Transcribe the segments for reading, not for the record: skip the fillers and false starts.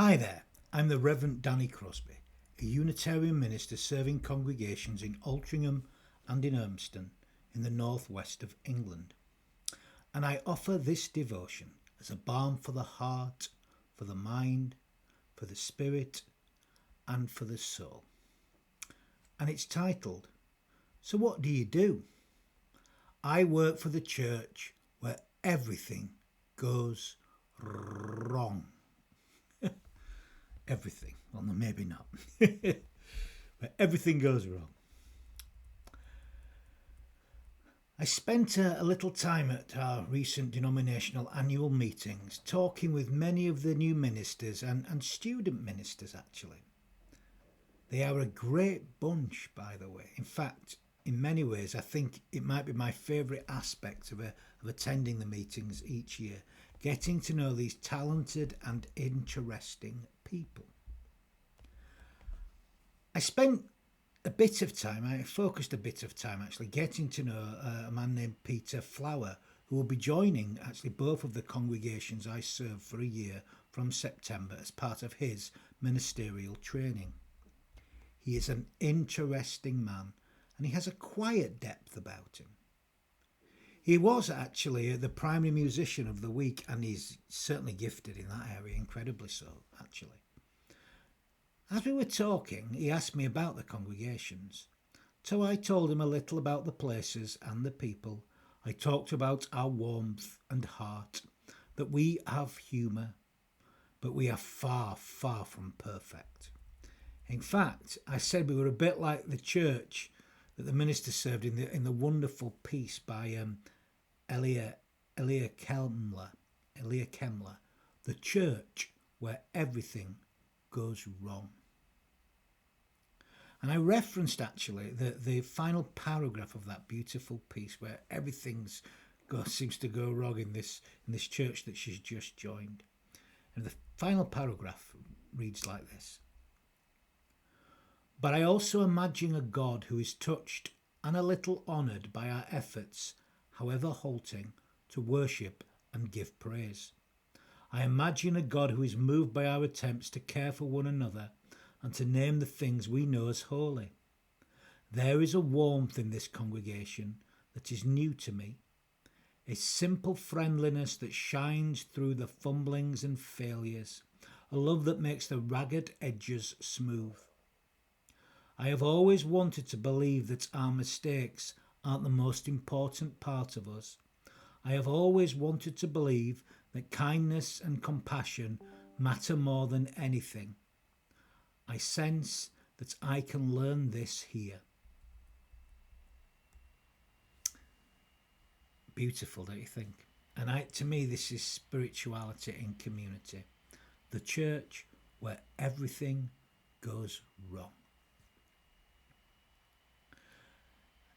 Hi there, I'm the Reverend Danny Crosby, a Unitarian minister serving congregations in Altrincham and in Urmston in the northwest of England. And I offer this devotion as a balm for the heart, for the mind, for the spirit, and for the soul. And it's titled, So What Do You Do? I work for the church where everything goes wrong. Everything. Well, no, maybe not. But everything goes wrong. I spent a little time at our recent denominational annual meetings talking with many of the new ministers and student ministers, actually. They are a great bunch, by the way. In fact, in many ways, I think it might be my favourite aspect of attending the meetings each year, getting to know these talented and interesting people. I focused a bit of time actually getting to know a man named Peter Flower, who will be joining actually both of the congregations I serve for a year from September as part of his ministerial training. He is an interesting man and he has a quiet depth about him. He was actually the primary musician of the week, and he's certainly gifted in that area, incredibly so, actually. As we were talking, he asked me about the congregations. So I told him a little about the places and the people. I talked about our warmth and heart, that we have humour, but we are far, far from perfect. In fact, I said we were a bit like the church that the minister served in the wonderful piece by Elea Kemler, the church where everything goes wrong. And I referenced actually the final paragraph of that beautiful piece where everything seems to go wrong in this church that she's just joined. And the final paragraph reads like this. But I also imagine a God who is touched and a little honoured by our efforts, however halting, to worship and give praise. I imagine a God who is moved by our attempts to care for one another and to name the things we know as holy. There is a warmth in this congregation that is new to me, a simple friendliness that shines through the fumblings and failures, a love that makes the ragged edges smooth. I have always wanted to believe that our mistakes aren't the most important part of us. I have always wanted to believe that kindness and compassion matter more than anything. I sense that I can learn this here. Beautiful, don't you think? And to me, this is spirituality in community. The church where everything goes wrong.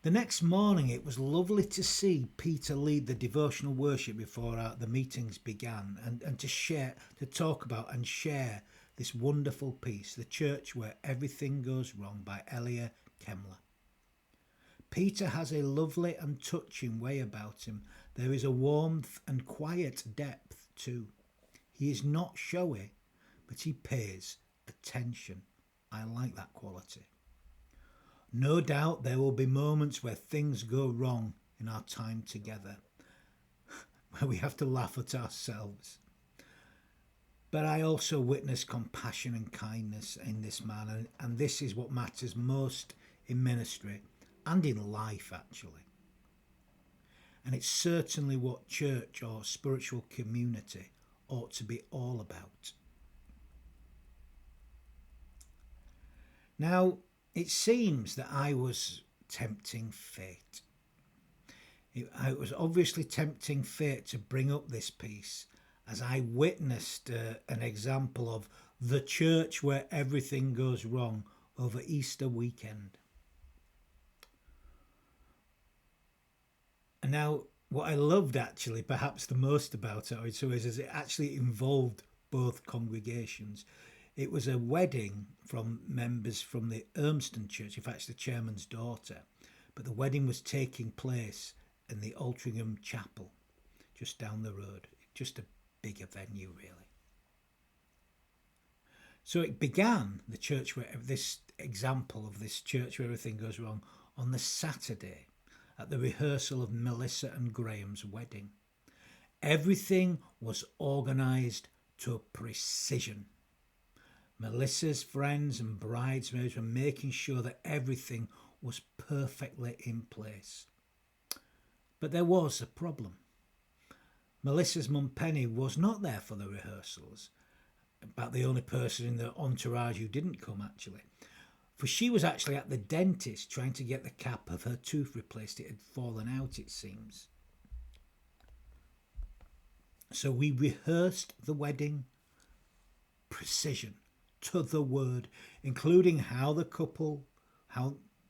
The next morning, it was lovely to see Peter lead the devotional worship before the meetings began, and to talk about and share this wonderful piece, The Church Where Everything Goes Wrong by Elea Kemler. Peter has a lovely and touching way about him. There is a warmth and quiet depth too. He is not showy, but he pays attention. I like that quality. No doubt there will be moments where things go wrong in our time together, where we have to laugh at ourselves. But I also witness compassion and kindness in this man, and this is what matters most in ministry and in life, actually. And it's certainly what church or spiritual community ought to be all about. Now, it seems that I was tempting fate. It was obviously tempting fate to bring up this piece as I witnessed an example of the church where everything goes wrong over Easter weekend. And now, what I loved actually, perhaps the most about it, is it actually involved both congregations. It was a wedding from members from the Urmston church, in fact it's the chairman's daughter, but the wedding was taking place in the Altrincham chapel just down the road. Just a bigger venue really. So it began, the church where this example of this church where everything goes wrong, on the Saturday at the rehearsal of Melissa and Graham's wedding. Everything was organised to precision. Melissa's friends and bridesmaids were making sure that everything was perfectly in place. But there was a problem. Melissa's mum Penny was not there for the rehearsals, about the only person in the entourage who didn't come actually, for she was actually at the dentist trying to get the cap of her tooth replaced. It had fallen out, it seems. So we rehearsed the wedding, precision, to the word, including how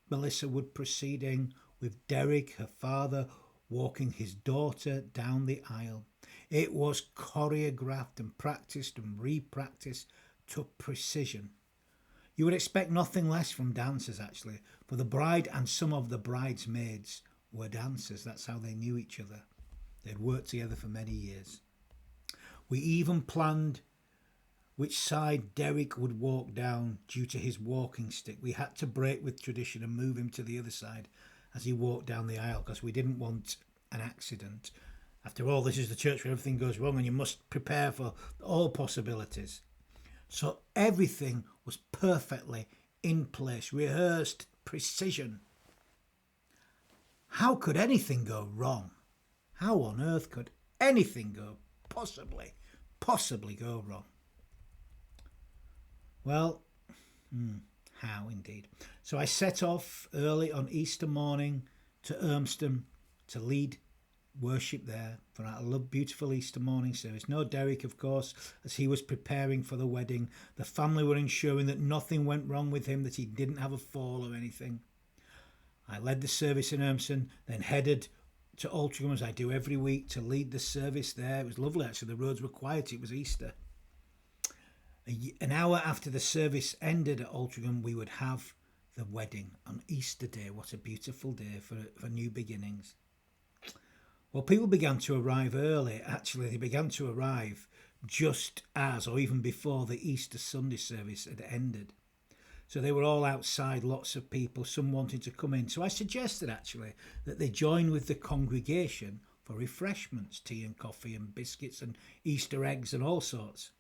Melissa would proceeding, with Derek, her father, walking his daughter down the aisle. It was choreographed and practiced and re-practiced to precision. You would expect nothing less from dancers, actually, for the bride and some of the bridesmaids were dancers. That's how they knew each other. They'd worked together for many years. We even planned which side Derek would walk down due to his walking stick. We had to break with tradition and move him to the other side as he walked down the aisle because we didn't want an accident. After all, this is the church where everything goes wrong and you must prepare for all possibilities. So everything was perfectly in place, rehearsed, precision. How could anything go wrong? How on earth could anything possibly go wrong? Well, how indeed. So I set off early on Easter morning to Urmston to lead worship there for our beautiful Easter morning service. No Derek, of course, as he was preparing for the wedding. The family were ensuring that nothing went wrong with him, that he didn't have a fall or anything. I led the service in Urmston, then headed to Altrincham as I do every week to lead the service there. It was lovely actually, the roads were quiet, it was Easter. An hour after the service ended at Altrincham, we would have the wedding on Easter Day. What a beautiful day for new beginnings. Well, people began to arrive early. Actually, they began to arrive just as or even before the Easter Sunday service had ended. So they were all outside, lots of people, some wanting to come in. So I suggested actually that they join with the congregation for refreshments, tea and coffee and biscuits and Easter eggs and all sorts.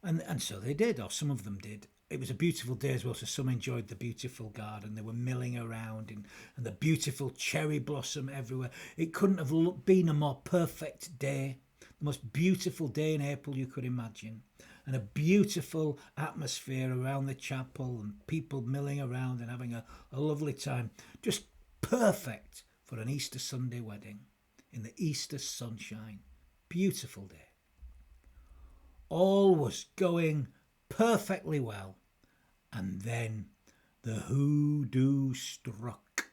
And so they did, or some of them did. It was a beautiful day as well, so some enjoyed the beautiful garden. They were milling around and the beautiful cherry blossom everywhere. It couldn't have been a more perfect day, the most beautiful day in April you could imagine. And a beautiful atmosphere around the chapel and people milling around and having a lovely time. Just perfect for an Easter Sunday wedding in the Easter sunshine. Beautiful day. All was going perfectly well, and then the hoodoo struck.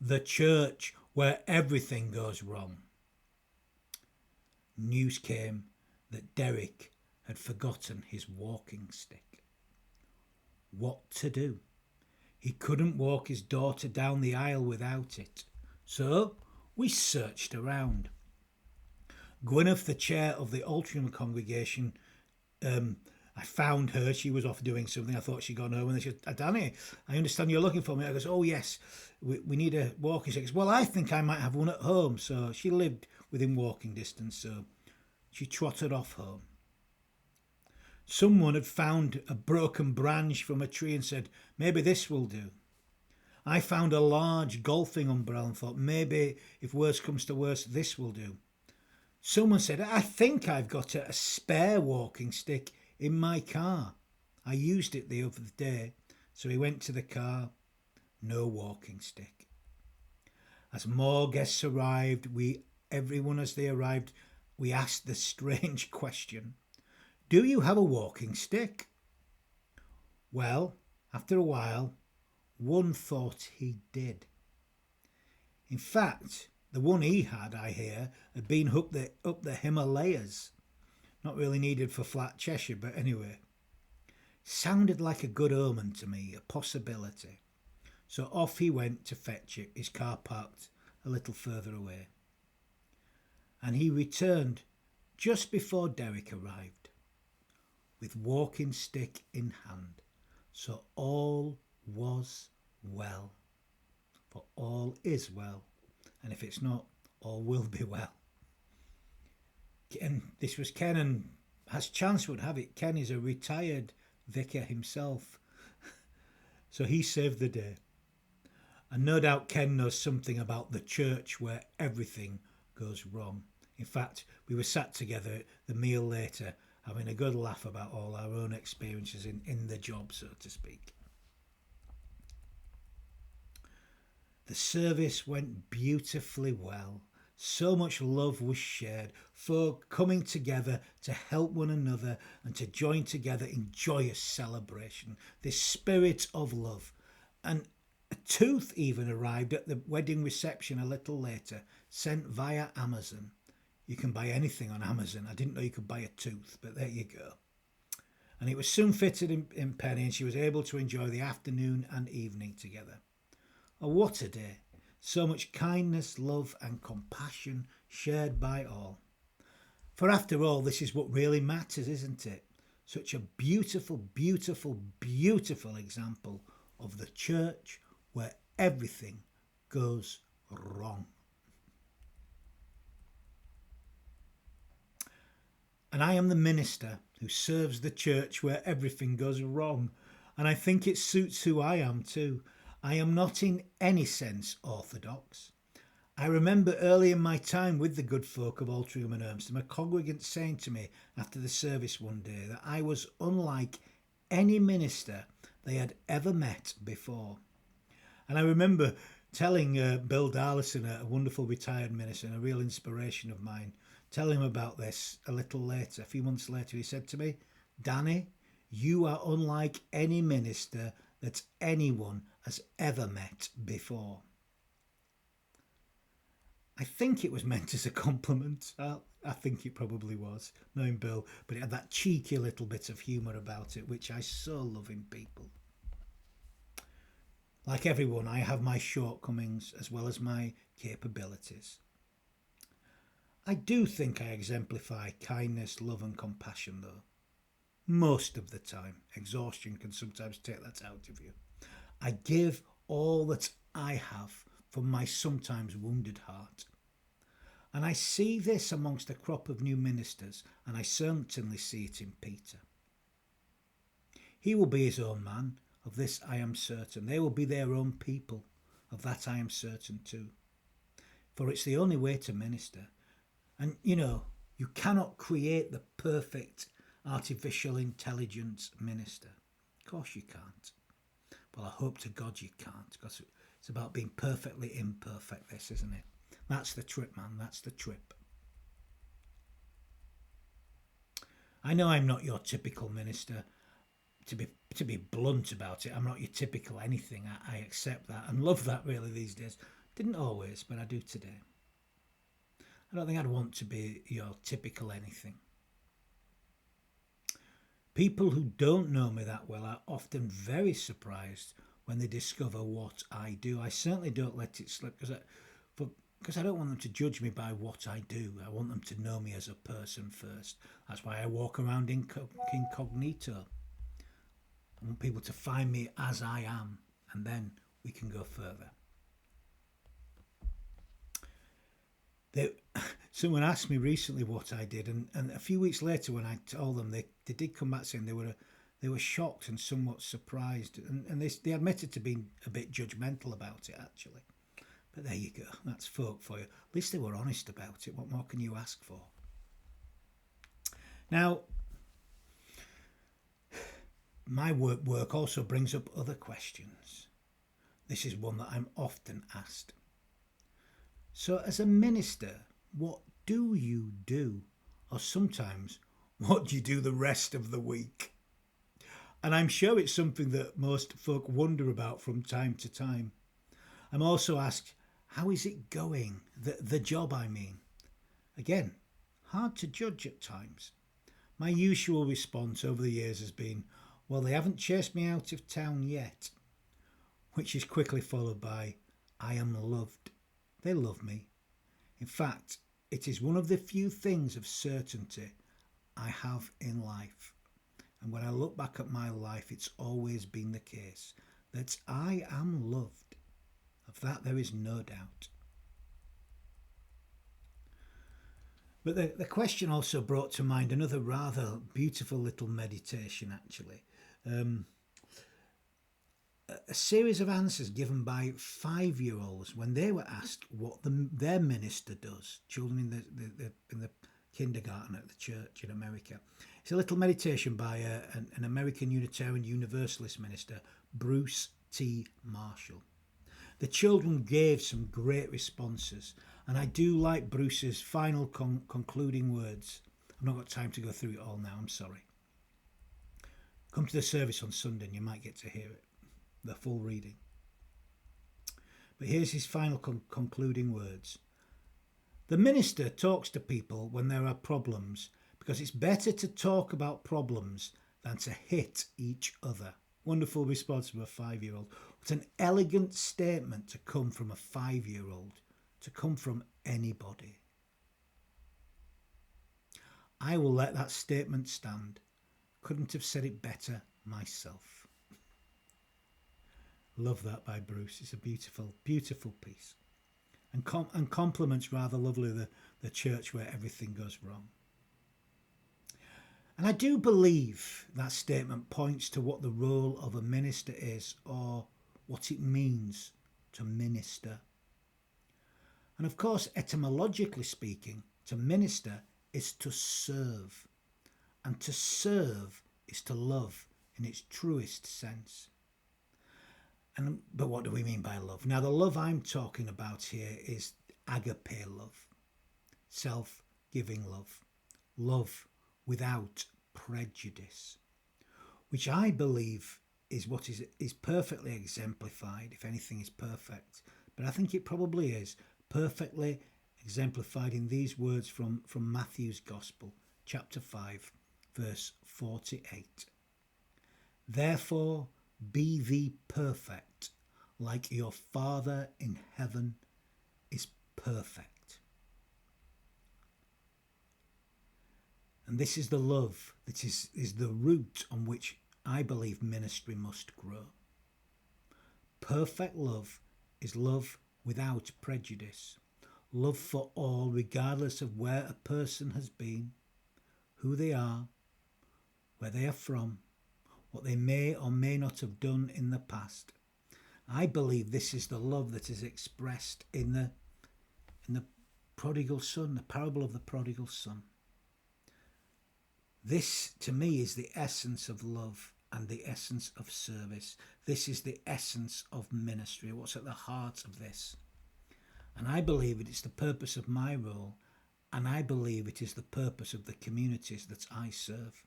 The church where everything goes wrong. News came that Derek had forgotten his walking stick. What to do? He couldn't walk his daughter down the aisle without it, so we searched around. Gwyneth, the chair of the Altrincham congregation, I found her. She was off doing something. I thought she'd gone home. And she said, Danny, I understand you're looking for me. I goes, oh, yes, we need a walking stick. Well, I think I might have one at home. So she lived within walking distance. So she trotted off home. Someone had found a broken branch from a tree and said, maybe this will do. I found a large golfing umbrella and thought, maybe if worse comes to worse, this will do. Someone said, I think I've got a spare walking stick in my car. I used it the other day. So he went to the car. No walking stick. As more guests arrived, everyone as they arrived, we asked the strange question. Do you have a walking stick? Well, after a while, one thought he did. In fact, the one he had, I hear, had been up the Himalayas. Not really needed for flat Cheshire, but anyway. Sounded like a good omen to me, a possibility. So off he went to fetch it, his car parked a little further away. And he returned just before Derek arrived. with walking stick in hand. So all was well, for all is well, and if it's not, all will be well. And this was Ken, and as chance would have it, Ken is a retired vicar himself, so he saved the day. And no doubt Ken knows something about the church where everything goes wrong. In fact, we were sat together at the meal later, having a good laugh about all our own experiences in the job, so to speak. The service went beautifully well. So much love was shared, folk coming together to help one another and to join together in joyous celebration. This spirit of love. And a tooth even arrived at the wedding reception a little later, sent via Amazon. You can buy anything on Amazon. I didn't know you could buy a tooth, but there you go. And it was soon fitted in Penny, and she was able to enjoy the afternoon and evening together. Oh, what a day. So much kindness, love and compassion shared by all. For after all, this is what really matters, isn't it? Such a beautiful, beautiful, beautiful example of the church where everything goes wrong. And I am the minister who serves the church where everything goes wrong. And I think it suits who I am too. I am not in any sense orthodox. I remember early in my time with the good folk of Altrincham and Urmston, a congregant saying to me after the service one day that I was unlike any minister they had ever met before. And I remember telling Bill Darlison, a wonderful retired minister and a real inspiration of mine, telling him about this a little later. A few months later, he said to me, "Danny, you are unlike any minister that anyone has ever met before." I think it was meant as a compliment. I think it probably was, knowing Bill, but it had that cheeky little bit of humour about it, which I so love in people. Like everyone, I have my shortcomings as well as my capabilities. I do think I exemplify kindness, love and compassion though. Most of the time. Exhaustion can sometimes take that out of you. I give all that I have from my sometimes wounded heart. And I see this amongst a crop of new ministers, and I certainly see it in Peter. He will be his own man, of this I am certain. They will be their own people, of that I am certain too. For it's the only way to minister. And you cannot create the perfect artificial intelligence minister. Of course you can't. Well, I hope to God you can't, because it's about being perfectly imperfect, this, isn't it? That's the trip, man. That's the trip. I know I'm not your typical minister. To be blunt about it, I'm not your typical anything. I accept that and love that really these days. Didn't always, but I do today. I don't think I'd want to be your typical anything. People who don't know me that well are often very surprised when they discover what I do. I certainly don't let it slip because I don't want them to judge me by what I do. I want them to know me as a person first. That's why I walk around incognito. I want people to find me as I am, and then we can go further. Someone asked me recently what I did, and a few weeks later when I told them, they did come back saying they were shocked and somewhat surprised, and they admitted to being a bit judgmental about it actually. But there you go, that's folk for you. At least they were honest about it. What more can you ask for? Now, my work also brings up other questions. This is one that I'm often asked. So as a minister, what do you do? Or sometimes, what do you do the rest of the week? And I'm sure it's something that most folk wonder about from time to time. I'm also asked, how is it going? The job, I mean. Again, hard to judge at times. My usual response over the years has been, well, they haven't chased me out of town yet. Which is quickly followed by, I am loved. They love me. In fact, it is one of the few things of certainty I have in life. And when I look back at my life, it's always been the case that I am loved. Of that there is no doubt. But the question also brought to mind another rather beautiful little meditation, actually. A series of answers given by 5-year-olds when they were asked what their minister does. Children in the kindergarten at the church in America. It's a little meditation by an American Unitarian Universalist minister, Bruce T. Marshall. The children gave some great responses, and I do like Bruce's final concluding words. I've not got time to go through it all now, I'm sorry. Come to the service on Sunday and you might get to hear it, the full reading. But here's his final concluding words. The minister talks to people when there are problems because it's better to talk about problems than to hit each other. Wonderful response from a 5-year-old. What an elegant statement to come from a 5-year-old, to come from anybody. I will let that statement stand. Couldn't have said it better myself. Love that by Bruce. It's a beautiful, beautiful piece. And compliments rather lovely the church where everything goes wrong. And I do believe that statement points to what the role of a minister is, or what it means to minister. And of course, etymologically speaking, to minister is to serve. And to serve is to love in its truest sense. But what do we mean by love? Now, the love I'm talking about here is agape love, self-giving love, love without prejudice, which I believe is what is perfectly exemplified, if anything is perfect. But I think it probably is perfectly exemplified in these words from Matthew's Gospel, chapter 5, verse 48. Therefore, be thee perfect, like your Father in heaven is perfect. And this is the love that is the root on which I believe ministry must grow. Perfect love is love without prejudice. Love for all, regardless of where a person has been, who they are, where they are from, what they may or may not have done in the past. I believe this is the love that is expressed in the prodigal son, the parable of the prodigal son. This, to me, is the essence of love and the essence of service. This is the essence of ministry, what's at the heart of this. And I believe it is the purpose of my role, and I believe it is the purpose of the communities that I serve.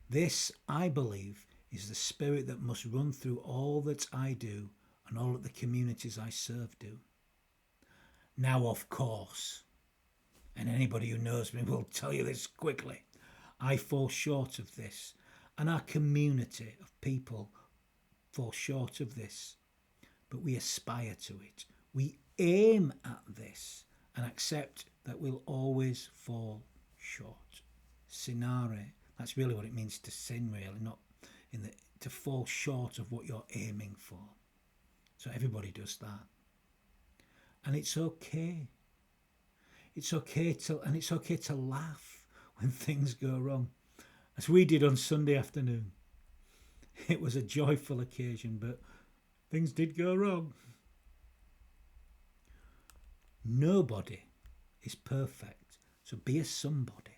This, I believe, is the spirit that must run through all that I do and all that the communities I serve do. Now, of course, and anybody who knows me will tell you this quickly, I fall short of this, and our community of people fall short of this. But we aspire to it. We aim at this and accept that we'll always fall short. Sinare. That's really what it means to sin, really, not to fall short of what you're aiming for. So everybody does that. And it's okay. It's okay to laugh when things go wrong, as we did on Sunday afternoon. It was a joyful occasion, but things did go wrong. Nobody is perfect, so be a somebody.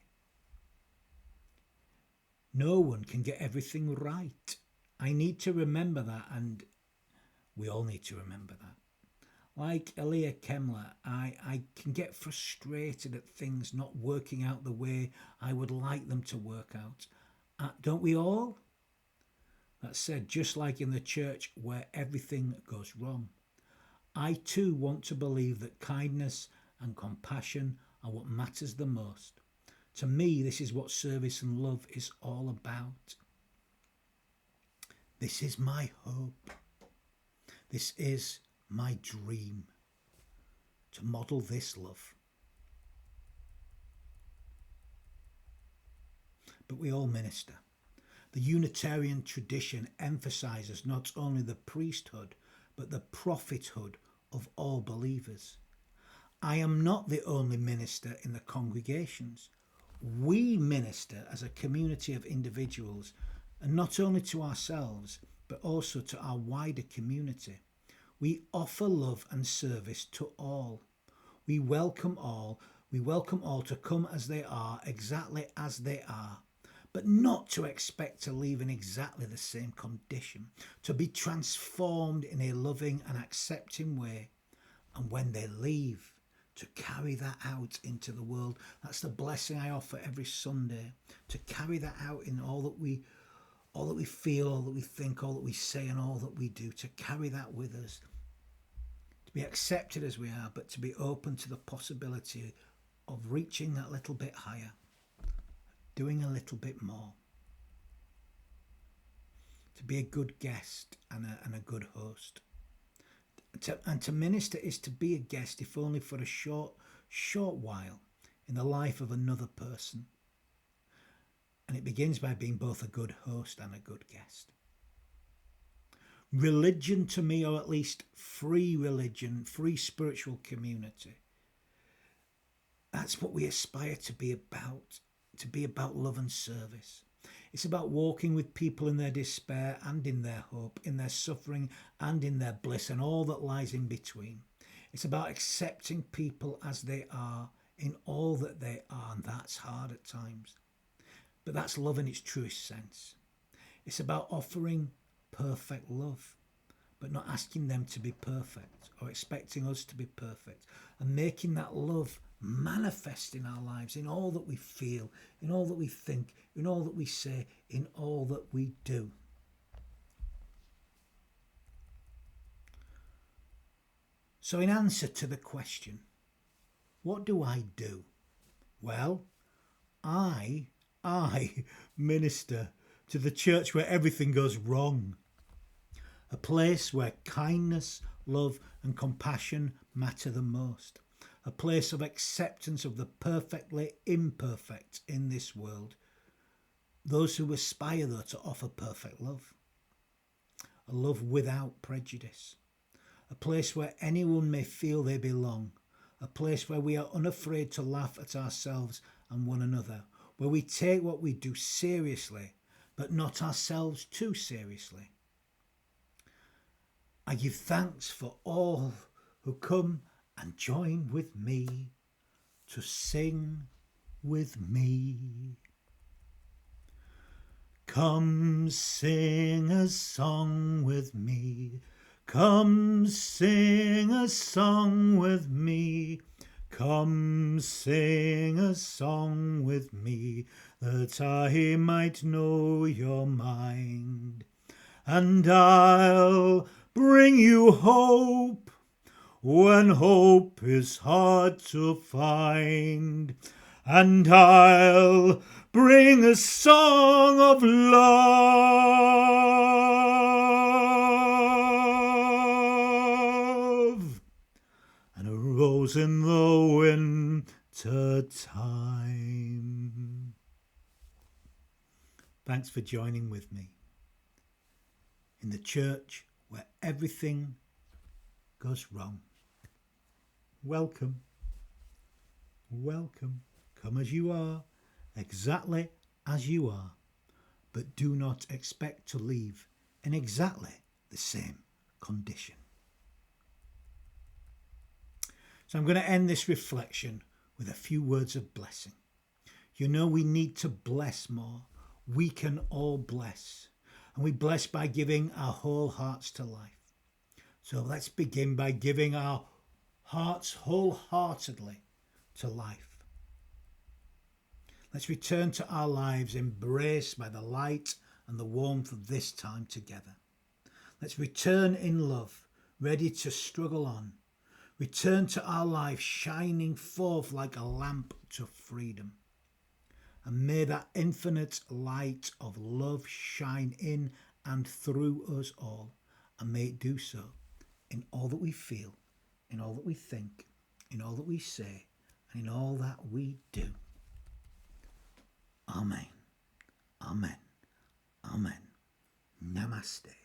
No one can get everything right. I need to remember that, and we all need to remember that. Like Elea Kemler, I can get frustrated at things not working out the way I would like them to work out. Don't we all? That said, just like in the church where everything goes wrong, I too want to believe that kindness and compassion are what matters the most. To me, this is what service and love is all about. This is my hope. This is my dream, to model this love. but we all minister. The Unitarian tradition emphasizes not only the priesthood, but the prophethood of all believers. I am not the only minister in the congregations. We minister as a community of individuals, and not only to ourselves, but also to our wider community. We offer love and service to all. We welcome all. We welcome all to come as they are, exactly as they are, but not to expect to leave in exactly the same condition, to be transformed in a loving and accepting way. And when they leave, to carry that out into the world. That's the blessing I offer every Sunday, to carry that out in all that we feel, all that we think, all that we say, and all that we do, to carry that with us, to be accepted as we are, but to be open to the possibility of reaching that little bit higher, doing a little bit more, to be a good guest and a good host. And to minister is to be a guest, if only for a short while, in the life of another person. And it begins by being both a good host and a good guest. Religion to me, or at least free religion, free spiritual community, that's what we aspire to be about love and service. It's about walking with people in their despair and in their hope, in their suffering and in their bliss, and all that lies in between. It's about accepting people as they are, in all that they are, and that's hard at times. But that's love in its truest sense. It's about offering perfect love, but not asking them to be perfect or expecting us to be perfect, and making that love manifest in our lives, in all that we feel, in all that we think, in all that we say, in all that we do. So in answer to the question, what do I do? Well, I minister to the church where everything goes wrong. A place where kindness, love and compassion matter the most. A place of acceptance of the perfectly imperfect in this world. Those who aspire, though, to offer perfect love. A love without prejudice. A place where anyone may feel they belong. A place where we are unafraid to laugh at ourselves and one another. Where we take what we do seriously, but not ourselves too seriously. I give thanks for all who come and join with me to sing with me. Come sing a song with me. Come sing a song with me. Come sing a song with me, that I might know your mind. And I'll bring you hope when hope is hard to find. And I'll bring a song of love and a rose in the winter time. Thanks for joining with me in the church where everything goes wrong. Welcome. Welcome. Come as you are, exactly as you are, but do not expect to leave in exactly the same condition. So I'm going to end this reflection with a few words of blessing. You know, we need to bless more. We can all bless. And we bless by giving our whole hearts to life. So let's begin by giving our hearts wholeheartedly to life. Let's return to our lives embraced by the light and the warmth of this time together. Let's return in love, ready to struggle on. Return to our life shining forth like a lamp to freedom. And may that infinite light of love shine in and through us all. And may it do so in all that we feel, in all that we think, in all that we say, and in all that we do. Amen. Amen. Amen. Namaste.